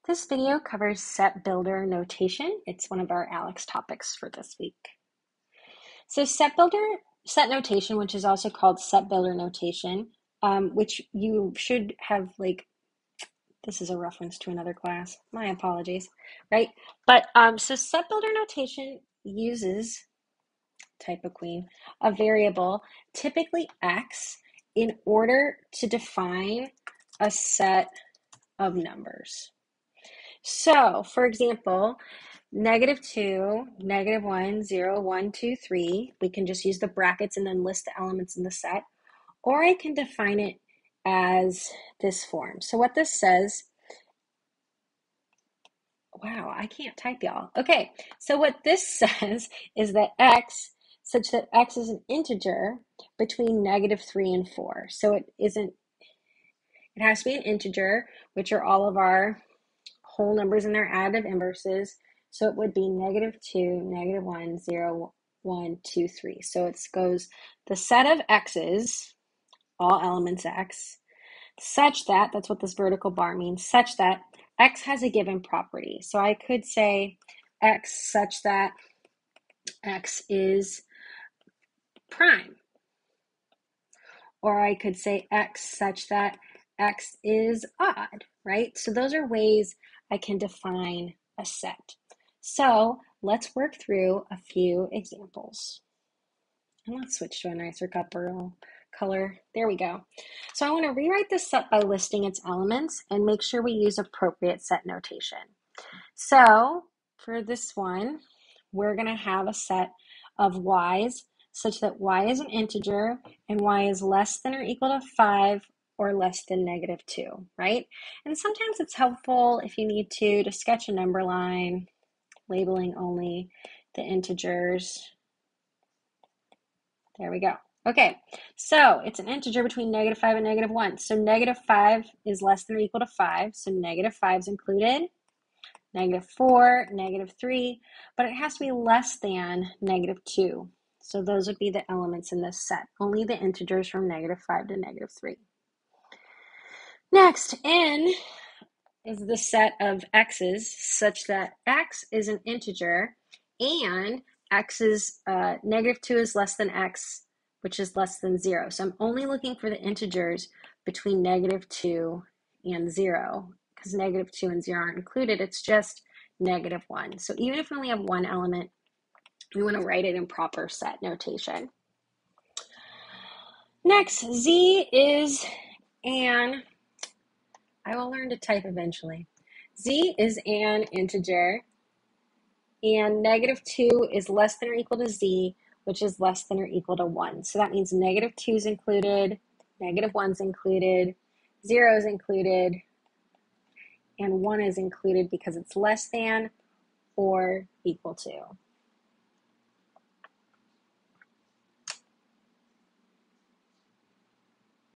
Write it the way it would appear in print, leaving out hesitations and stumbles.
This video covers set builder notation. It's one of our ALEKS topics for this week. So set notation, which is also called set builder notation, which you should have this is a reference to another class. My apologies, right? But so set builder notation uses, type of queen, a variable, typically x, in order to define a set of numbers. So, for example, -2, -1, 0, 1, 2, 3, we can just use the brackets and then list the elements in the set. Or I can define it as this form. So what this says, wow, I can't type, y'all. Okay, so what this says is that x, such that x is an integer between -3 and 4. So it has to be an integer, which are all of our whole numbers and their additive inverses. So it would be -2, -1, 0, 1, 2, 3. So it goes the set of x's, all elements x, such that, that's what this vertical bar means, such that x has a given property. So I could say x such that x is prime. Or I could say x such that x is odd, right? So those are ways I can define a set. So let's work through a few examples. And let's switch to a nicer color. There we go. So I want to rewrite this set by listing its elements and make sure we use appropriate set notation. So for this one, we're going to have a set of y's such that y is an integer and y is less than or equal to 5 or less than -2, right? And sometimes it's helpful if you need to sketch a number line, labeling only the integers. There we go. Okay, so it's an integer between -5 and -1. So -5 is less than or equal to 5, so -5 is included. -4, -3, but it has to be less than -2. So those would be the elements in this set, only the integers from -5 to -3. Next, n is the set of x's such that x is an integer and x is -2 is less than x, which is less than 0. So I'm only looking for the integers between -2 and 0 because -2 and 0 aren't included. It's just -1. So even if we only have one element, we want to write it in proper set notation. Next, z is an, I will learn to type eventually. Z is an integer and -2 is less than or equal to z, which is less than or equal to 1. So that means -2 is included, -1 is included, 0 is included, and 1 is included because it's less than or equal to.